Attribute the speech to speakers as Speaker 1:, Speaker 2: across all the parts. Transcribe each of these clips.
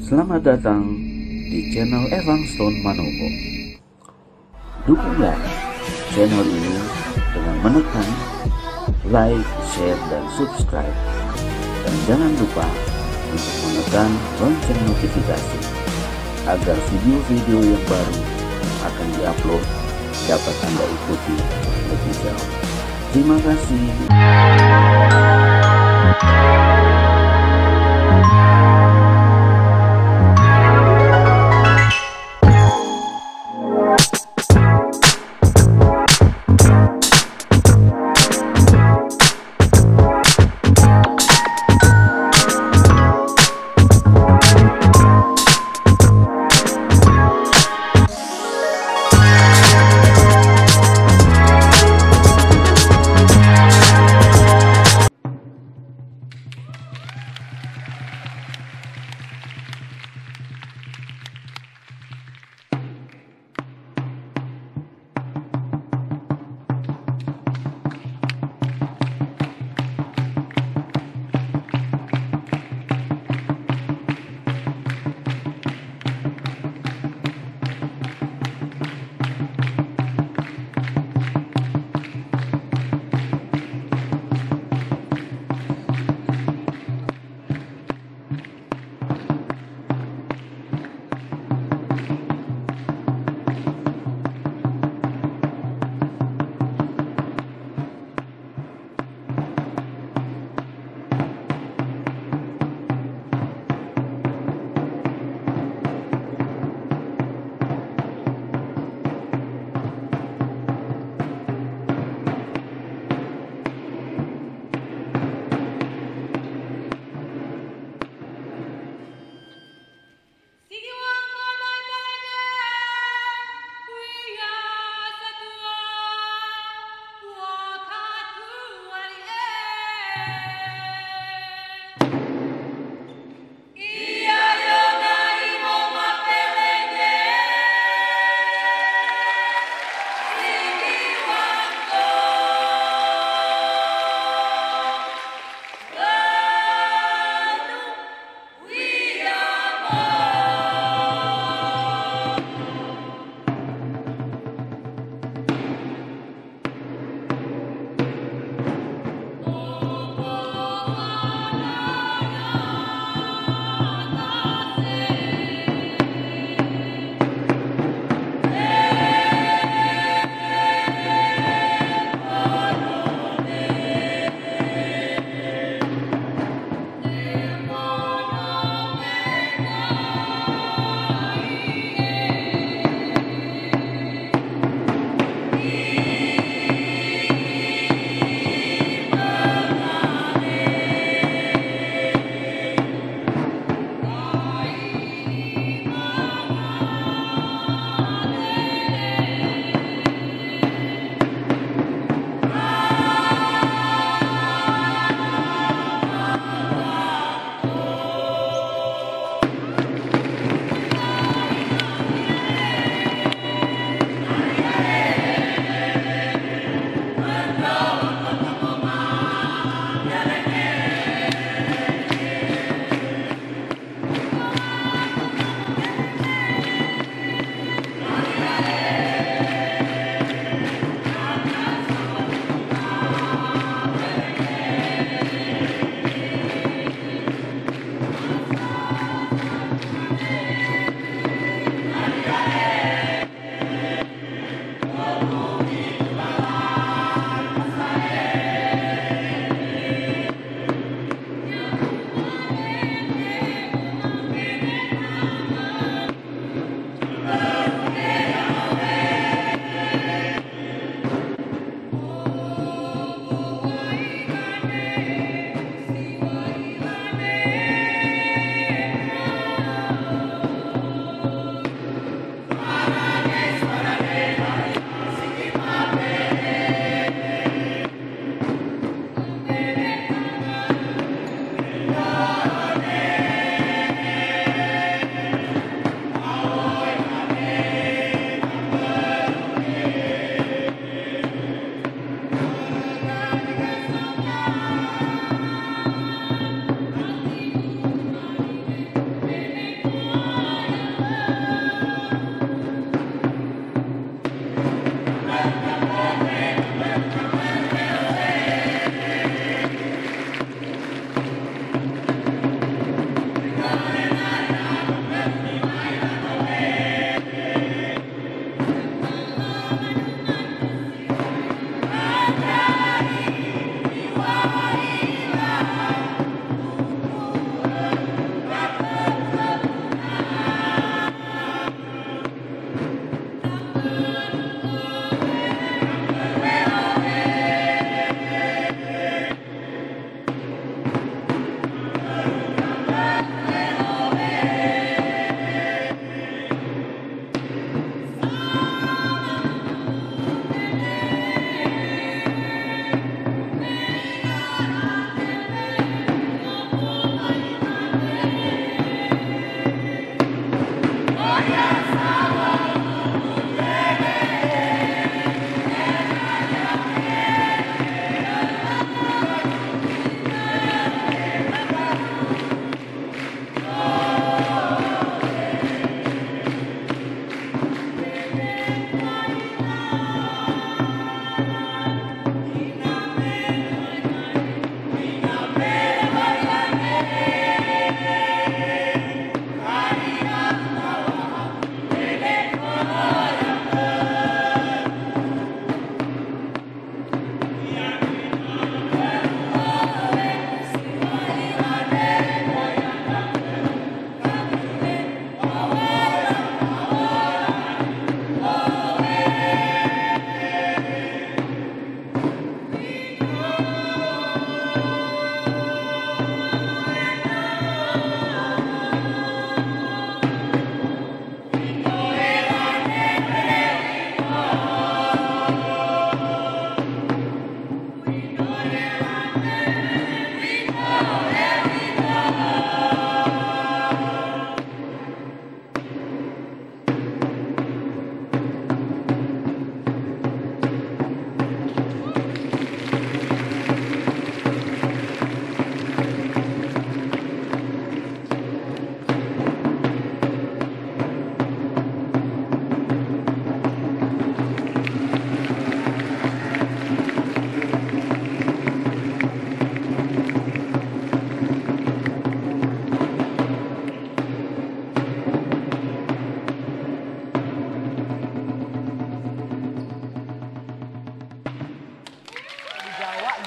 Speaker 1: Selamat datang di channel Evang Stone Manopo. Dukunglah channel ini dengan menekan like, share, dan subscribe. Dan jangan lupa untuk menekan lonceng notifikasi agar video-video yang baru akan diupload dapat Anda ikuti lebih jauh. Terima kasih.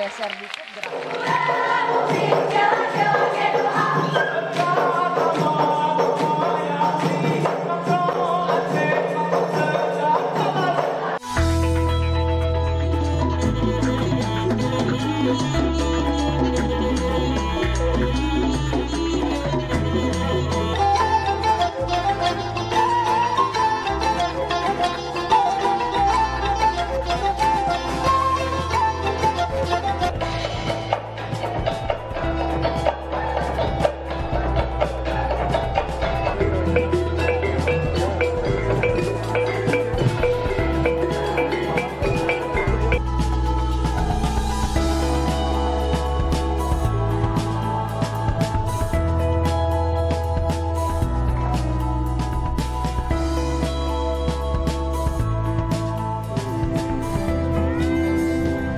Speaker 2: geser dikit gerak.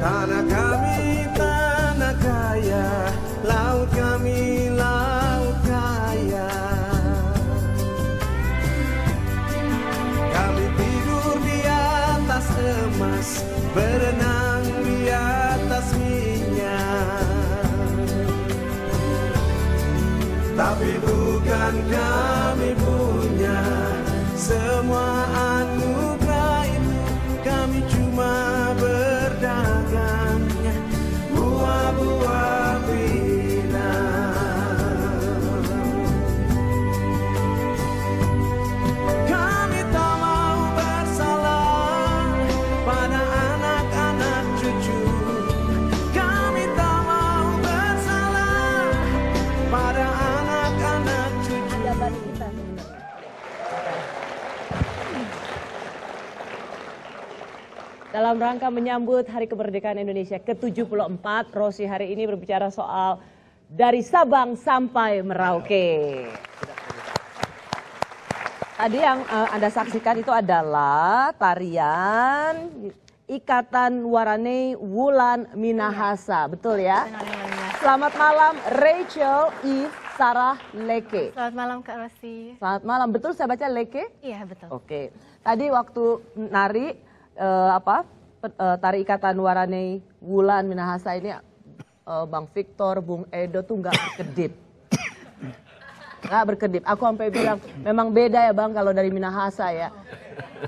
Speaker 3: Tanah kami tanah kaya, laut kami laut kaya. Kami tidur di atas emas, berenang di atas minyak. Tapi bukan kami punya semua anugerah itu, kami cuma berdagangnya buah-buah pinang. Kami tak mau bersalah pada anak-anak cucu. Kami tak mau bersalah pada anak-anak cucu.
Speaker 2: Dalam rangka menyambut Hari Kemerdekaan Indonesia ke-74, Rosi hari ini berbicara soal dari Sabang sampai Merauke. Tadi yang Anda saksikan itu adalah tarian Ikatan Warane Wulan Minahasa, betul ya? Selamat malam Rachel Eve Sarah Leke.
Speaker 4: Selamat malam Kak Rosi.
Speaker 2: Selamat malam, betul saya baca Leke?
Speaker 4: Iya betul.
Speaker 2: Oke, tadi waktu nari tari Ikatan Warane Wulan Minahasa ini Bang Victor, Bung Edo tuh nggak berkedip. Nggak berkedip. Aku sampai bilang memang beda ya Bang kalau dari Minahasa ya.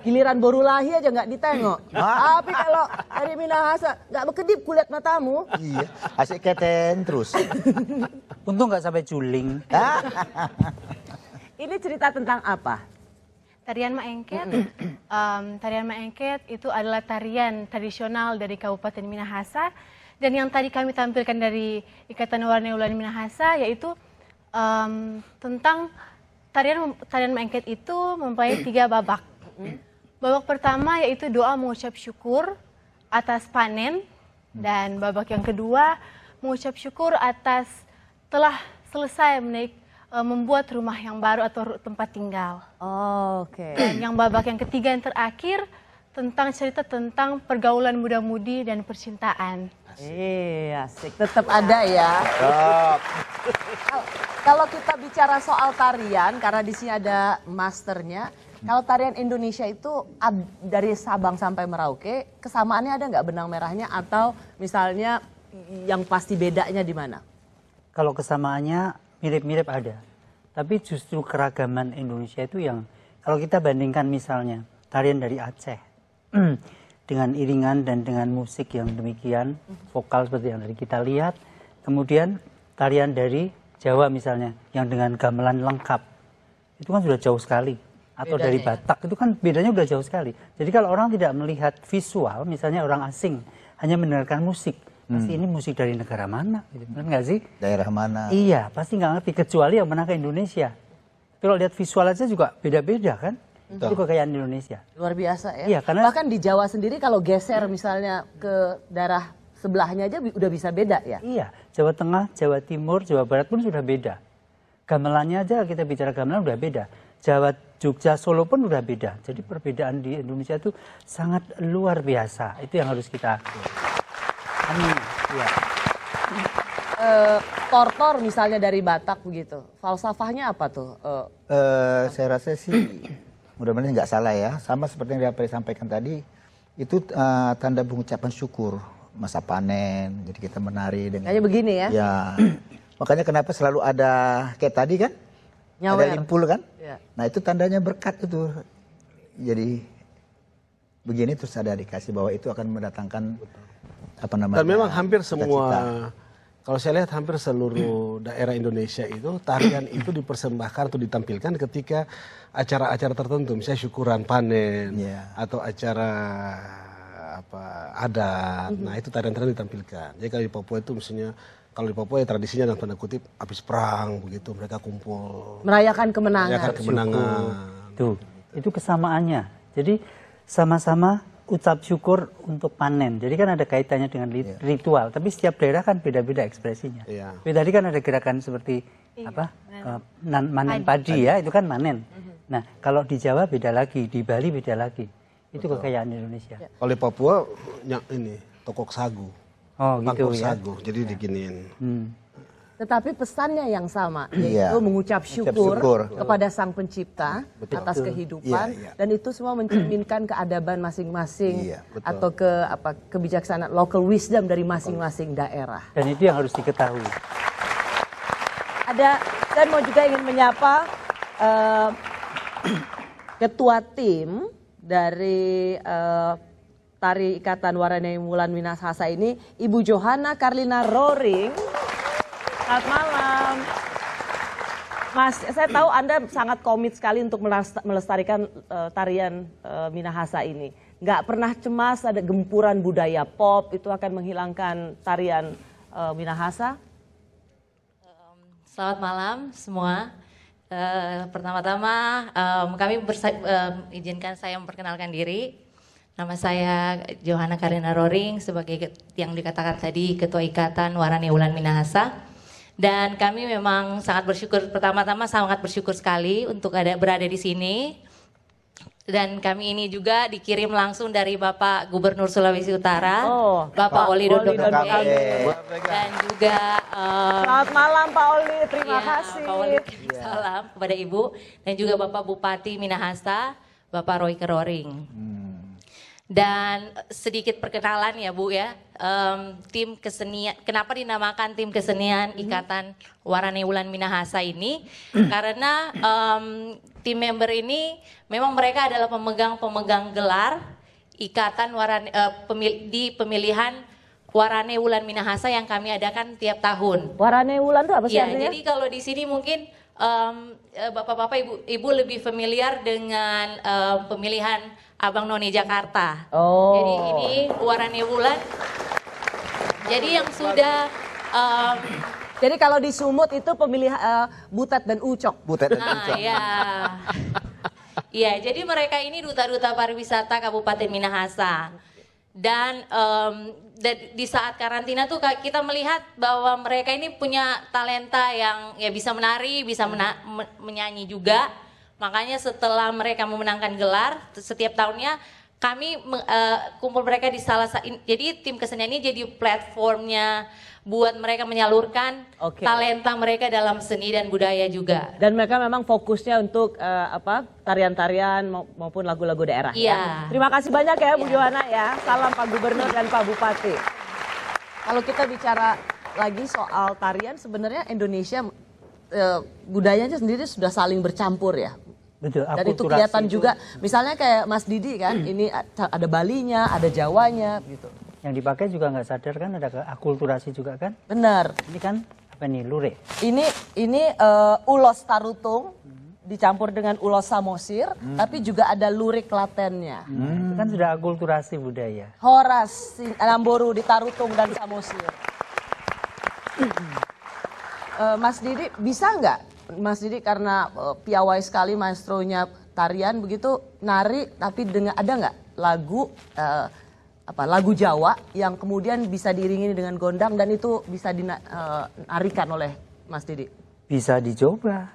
Speaker 2: Giliran Borulahi aja nggak ditengok. Tapi kalau dari Minahasa nggak berkedip kulihat matamu.
Speaker 5: Iya, asik keten terus.
Speaker 6: Untung nggak sampai juling.
Speaker 2: Ini cerita tentang apa?
Speaker 4: Tarian Maengket, tarian Maengket itu adalah tarian tradisional dari Kabupaten Minahasa. Dan yang tadi kami tampilkan dari Ikatan Warane Wulan Minahasa yaitu tentang tarian Maengket itu mempunyai 3 babak. Babak pertama yaitu doa mengucap syukur atas panen, dan babak yang kedua mengucap syukur atas telah selesai membuat rumah yang baru atau tempat tinggal.
Speaker 2: Oke.
Speaker 4: Dan yang babak yang ketiga yang terakhir tentang cerita tentang pergaulan muda-mudi dan percintaan.
Speaker 2: Asik. Tetap ada ya. Kalau kita bicara soal tarian, karena di sini ada masternya, kalau tarian Indonesia itu dari Sabang sampai Merauke, kesamaannya ada nggak benang merahnya atau misalnya yang pasti bedanya di mana?
Speaker 6: Kalau kesamaannya mirip-mirip ada. Tapi justru keragaman Indonesia itu yang kalau kita bandingkan misalnya tarian dari Aceh dengan iringan dan dengan musik yang demikian, vokal seperti yang tadi kita lihat. Kemudian tarian dari Jawa misalnya yang dengan gamelan lengkap. Itu kan sudah jauh sekali. Atau bedanya, dari Batak itu kan bedanya sudah jauh sekali. Jadi kalau orang tidak melihat visual, misalnya orang asing hanya mendengarkan musik, pasti ini musik dari negara mana, gitu. Benar nggak sih?
Speaker 5: Daerah mana?
Speaker 6: Iya, pasti nggak ngerti kecuali yang pernah ke Indonesia. Kalau lihat visual aja juga beda-beda kan? Itu kekayaan Indonesia.
Speaker 2: Luar biasa ya.
Speaker 6: Iya, karena
Speaker 2: bahkan di Jawa sendiri kalau geser misalnya ke daerah sebelahnya aja udah bisa beda ya.
Speaker 6: Iya, Jawa Tengah, Jawa Timur, Jawa Barat pun sudah beda. Gamelannya aja kita bicara gamelan udah beda. Jawa, Jogja, Solo pun udah beda. Jadi perbedaan di Indonesia itu sangat luar biasa. Itu yang harus kita. Ya.
Speaker 2: Tortor misalnya dari Batak begitu, falsafahnya apa tuh?
Speaker 5: Saya rasa sih mudah-mudahan nggak salah ya, sama seperti yang Riapri sampaikan tadi, itu tanda pengucapan syukur. masa panen, jadi kita menari dengan
Speaker 2: Kayaknya begini ya.
Speaker 5: ya. Makanya kenapa selalu ada kayak tadi kan?
Speaker 2: Nyawer.
Speaker 5: Ada limpul kan?
Speaker 2: Ya.
Speaker 5: Nah itu tandanya berkat itu. Jadi begini terus ada dikasih bahwa itu akan mendatangkan apa namanya?
Speaker 7: Dan memang hampir semua,
Speaker 5: cita-cita.
Speaker 7: kalau saya lihat hampir seluruh daerah Indonesia itu tarian itu dipersembahkan atau ditampilkan ketika acara-acara tertentu, misalnya syukuran panen
Speaker 5: Iya.
Speaker 7: atau acara apa adat. Nah itu tarian-tarian ditampilkan. Jadi kalau di Papua itu misalnya kalau di Papua ya tradisinya dalam tanda kutip habis perang begitu mereka kumpul
Speaker 2: Merayakan kemenangan.
Speaker 7: merayakan kemenangan.
Speaker 6: Tuh, itu kesamaannya. Jadi sama-sama ucap syukur untuk panen. Jadi kan ada kaitannya dengan ritual. Tapi setiap daerah kan beda-beda ekspresinya.
Speaker 7: Iya.
Speaker 6: Tapi tadi kan ada gerakan seperti apa? Manen padi ya, itu kan manen. Nah, kalau di Jawa beda lagi, di Bali beda lagi. Itu kekayaan Indonesia.
Speaker 7: Kalau di Papua ini tokok sagu,
Speaker 6: Oh, gitu
Speaker 7: pangkok
Speaker 6: ya.
Speaker 7: sagu, jadi diginiin.
Speaker 2: Tetapi pesannya yang sama,
Speaker 5: Iya.
Speaker 2: yaitu mengucap syukur,
Speaker 5: syukur.
Speaker 2: kepada Sang Pencipta atas kehidupan,
Speaker 5: Iya, iya.
Speaker 2: dan itu semua mencerminkan keadaban masing-masing
Speaker 5: Iya, betul.
Speaker 2: atau kebijaksanaan local wisdom dari masing-masing daerah.
Speaker 6: Dan itu yang harus diketahui.
Speaker 2: Saya mau juga ingin menyapa ketua tim dari Tari Ikatan Waranei Wulan Minahasa ini, Ibu Johanna Karlina Roring. Selamat malam. Mas, saya tahu Anda sangat komit sekali untuk melestarikan tarian Minahasa ini. Nggak pernah cemas ada gempuran budaya pop itu akan menghilangkan tarian Minahasa?
Speaker 8: Selamat malam semua. Pertama-tama kami izinkan saya memperkenalkan diri. Nama saya Johanna Karlina Roring sebagai yang dikatakan tadi Ketua Ikatan Waranei Wulan Minahasa. Dan kami memang sangat bersyukur, pertama-tama sangat bersyukur sekali untuk berada di sini. Dan kami ini juga dikirim langsung dari Bapak Gubernur Sulawesi Utara, Bapak Oli Dodo Kambe. Dan juga
Speaker 2: Selamat malam Pak Oli, terima
Speaker 8: ya,
Speaker 2: kasih.
Speaker 8: Pak Oli, salam kepada Ibu. Dan juga Bapak Bupati Minahasa, Bapak Roy Keroring. Dan sedikit perkenalan ya Bu ya, tim kesenian, kenapa dinamakan tim kesenian Ikatan Waranei Wulan Minahasa ini? Karena tim member ini memang mereka adalah pemegang gelar Ikatan di pemilihan Waranei Wulan Minahasa yang kami adakan tiap tahun.
Speaker 2: Waranei Wulan itu apa sih
Speaker 8: Ya,
Speaker 2: artinya?
Speaker 8: jadi kalau di sini mungkin bapak-bapak, ibu lebih familiar dengan pemilihan Abang None Jakarta.
Speaker 2: Oh.
Speaker 8: Jadi ini Waranei Wulan. Jadi yang sudah
Speaker 2: Jadi kalau di Sumut itu pemilih Butet dan Ucok.
Speaker 5: Butet dan
Speaker 8: nah
Speaker 5: Ucok.
Speaker 8: ya. Ya, jadi mereka ini duta-duta pariwisata Kabupaten Minahasa. Dan di saat karantina tuh kita melihat bahwa mereka ini punya talenta yang ya bisa menari, bisa menyanyi juga. Makanya setelah mereka memenangkan gelar setiap tahunnya kami kumpul mereka di jadi tim kesenian ini jadi platformnya buat mereka menyalurkan talenta mereka dalam seni dan budaya juga.
Speaker 2: Dan mereka memang fokusnya untuk tarian-tarian maupun lagu-lagu daerah.
Speaker 8: Iya.
Speaker 2: Ya. Terima kasih banyak ya Bu Johanna ya. Salam Pak Gubernur dan Pak Bupati. Kalau kita bicara lagi soal tarian, sebenarnya Indonesia budayanya sendiri sudah saling bercampur ya.
Speaker 6: Betul.
Speaker 2: Dan itu kelihatan juga, misalnya kayak Mas Didi kan, ini ada Balinya, ada Jawanya gitu.
Speaker 6: Yang dipakai juga nggak sadar kan ada akulturasi juga kan?
Speaker 2: Benar.
Speaker 6: Ini kan apa nih lurik?
Speaker 2: Ini ulos tarutung dicampur dengan ulos samosir, tapi juga ada lurik latennya.
Speaker 6: Itu kan sudah akulturasi budaya.
Speaker 2: Horas, Namboru di tarutung dan samosir. Mas Didi bisa nggak? Mas Didi karena piawai sekali maestronya tarian begitu nari, tapi ada nggak lagu lagu Jawa yang kemudian bisa diiringi dengan gondang dan itu bisa dinarikan oleh Mas Didi?
Speaker 6: Bisa dicoba.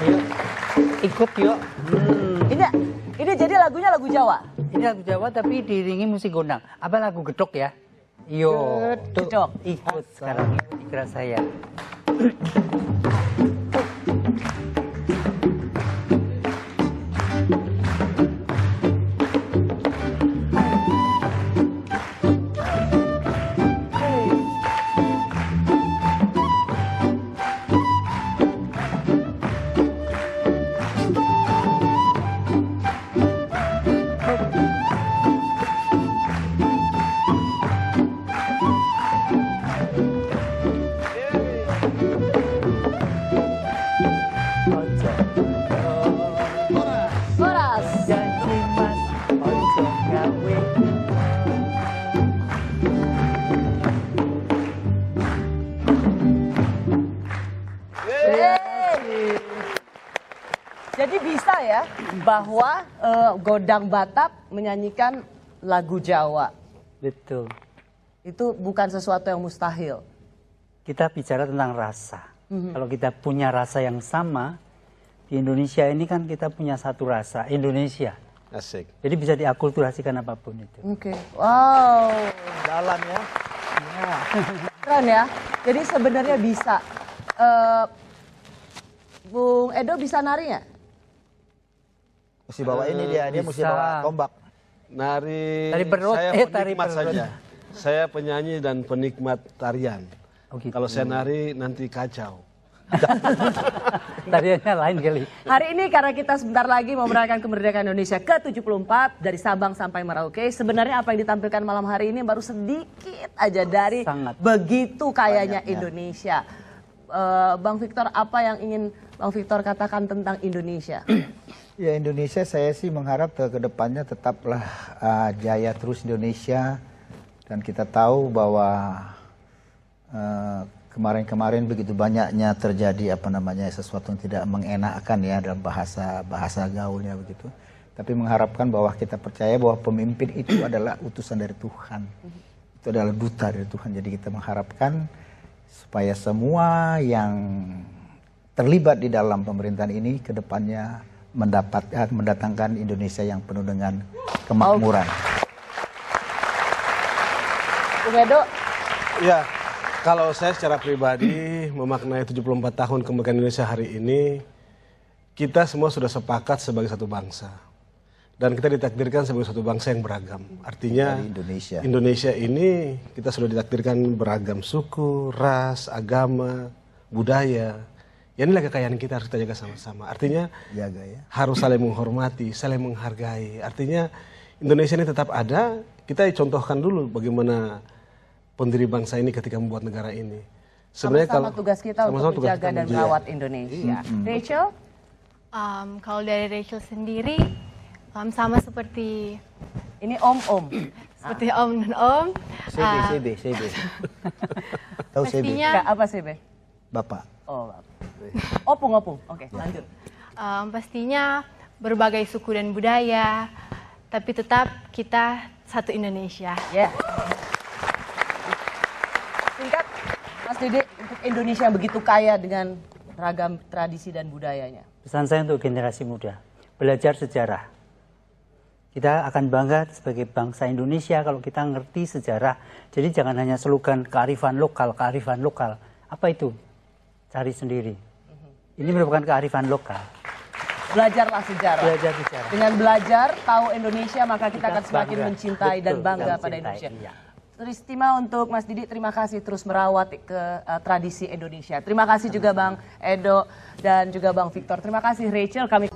Speaker 5: Yuk,
Speaker 6: ikut yuk.
Speaker 2: Ini jadi lagunya lagu Jawa?
Speaker 6: Ini lagu Jawa tapi diiringi musik gondang. Apa lagu gedok ya? Yo,
Speaker 2: gedok.
Speaker 6: Ikut sekarang ikut saya.
Speaker 2: bahwa Godang Batak menyanyikan lagu Jawa.
Speaker 6: Betul.
Speaker 2: Itu bukan sesuatu yang mustahil.
Speaker 6: Kita bicara tentang rasa. Kalau kita punya rasa yang sama, di Indonesia ini kan kita punya satu rasa, Indonesia.
Speaker 7: Asik.
Speaker 6: Jadi bisa diakulturasikan apapun itu.
Speaker 2: Oke. Wow.
Speaker 5: Jalan ya.
Speaker 2: Keren ya. Jadi sebenarnya bisa. Bung Edo bisa nari nggak?
Speaker 5: Mesti bawa ini dia mesti
Speaker 6: bisa.
Speaker 5: bawa tombak.
Speaker 7: Nari,
Speaker 6: Tari perut,
Speaker 7: saya
Speaker 6: tari
Speaker 7: penikmat
Speaker 6: perut.
Speaker 7: saja. Saya penyanyi dan penikmat tarian.
Speaker 6: Oh, gitu.
Speaker 7: Kalau saya nari nanti kacau.
Speaker 6: Tariannya lain kali.
Speaker 2: Hari ini karena kita sebentar lagi mau merayakan kemerdekaan Indonesia ke-74 dari Sabang sampai Merauke. Sebenarnya apa yang ditampilkan malam hari ini baru sedikit aja dari
Speaker 6: Sangat.
Speaker 2: begitu kayanya
Speaker 5: Banyaknya.
Speaker 2: Indonesia. Bang Victor, apa yang ingin Bang Victor katakan tentang Indonesia?
Speaker 5: Ya Indonesia saya sih mengharap ke depannya tetaplah jaya terus Indonesia, dan kita tahu bahwa kemarin-kemarin begitu banyaknya terjadi sesuatu yang tidak mengenakkan ya dalam bahasa gaulnya begitu. Tapi mengharapkan bahwa kita percaya bahwa pemimpin itu adalah utusan dari Tuhan. Itu adalah duta dari Tuhan. Jadi kita mengharapkan supaya semua yang terlibat di dalam pemerintahan ini ke depannya mendatangkan Indonesia yang penuh dengan kemakmuran.
Speaker 2: Bung Edo,
Speaker 7: Ya, kalau saya secara pribadi memaknai 74 tahun kemerdekaan Indonesia hari ini, kita semua sudah sepakat sebagai satu bangsa. Dan kita ditakdirkan sebagai satu bangsa yang beragam. Artinya
Speaker 5: Dari Indonesia.
Speaker 7: Indonesia ini kita sudah ditakdirkan beragam suku, ras, agama, budaya. Ya inilah kekayaan kita, harus kita jaga sama-sama. Artinya
Speaker 5: Jaga ya.
Speaker 7: harus saling menghormati, saling menghargai. Artinya Indonesia ini tetap ada. Kita contohkan dulu bagaimana pendiri bangsa ini ketika membuat negara ini.
Speaker 2: sama-sama tugas kita
Speaker 7: sama-sama
Speaker 2: untuk
Speaker 7: tugas
Speaker 2: menjaga
Speaker 7: kita
Speaker 2: dan
Speaker 7: menjaga.
Speaker 2: merawat Indonesia. Rachel?
Speaker 4: Kalau dari Rachel sendiri, sama seperti
Speaker 2: Ini om-om.
Speaker 4: Om dan Om.
Speaker 5: CB. Tahu CB?
Speaker 4: Pastinya
Speaker 2: Nggak, apa sih, Be?
Speaker 5: Bapak.
Speaker 2: Oh, opung. Oke, lanjut.
Speaker 4: pastinya berbagai suku dan budaya, tapi tetap kita satu Indonesia.
Speaker 2: Ya. Singkat, Mas Dede, untuk Indonesia yang begitu kaya dengan ragam tradisi dan budayanya.
Speaker 6: Pesan saya untuk generasi muda, belajar sejarah. Kita akan bangga sebagai bangsa Indonesia kalau kita ngerti sejarah. Jadi jangan hanya slogan kearifan lokal. Apa itu? Cari sendiri. Ini merupakan kearifan lokal.
Speaker 2: Belajarlah sejarah.
Speaker 6: Belajar sejarah.
Speaker 2: Dengan belajar, tahu Indonesia, maka kita akan semakin
Speaker 6: bangga.
Speaker 2: mencintai dan
Speaker 6: Betul,
Speaker 2: bangga
Speaker 6: dan
Speaker 2: pada
Speaker 6: mencintai,
Speaker 2: Indonesia.
Speaker 6: iya.
Speaker 2: Teristimewa untuk Mas Didi, terima kasih terus merawat ke tradisi Indonesia. Terima kasih juga Bang Edo dan juga Bang Victor. Terima kasih Rachel, kami